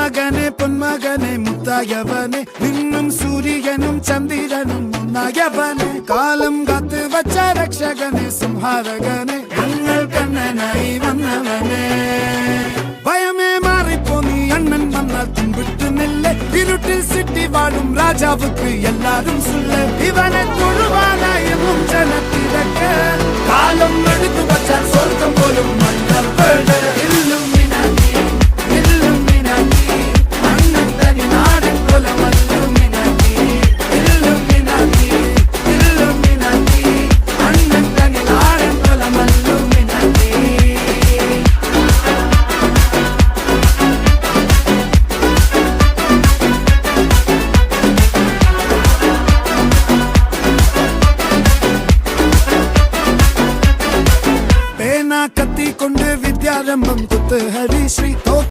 മകനെ പൊന്മകനെ മുത്തായവനെ നിന്നും സൂര്യനും ചന്ദ്രനും ഒന്നായവനെ കാലം കാത്ത് വച്ച രക്ഷകനെ സംഹാരകനെ ഞങ്ങൾ കണ്ണനായി വന്നവനെ ഭയമേ മാറിപ്പോ നീ അണ്ണൻ വന്നാൽ തുമ്പിട്ടുന്നില്ല ഇരുട്ടിൽ സിറ്റി വാഴും രാജാവുക്ക് എല്ലാരും സുല്ല ഇവനെ തൊഴുവാനായും ജനത്തിരക്ക് കാലം എടുത്തു വച്ചാൽ സ്വർഗം പോലും കത്തിക്കൊണ്ട് വിദ്യാരംഭം കുത്ത് ഹരി ശ്രീ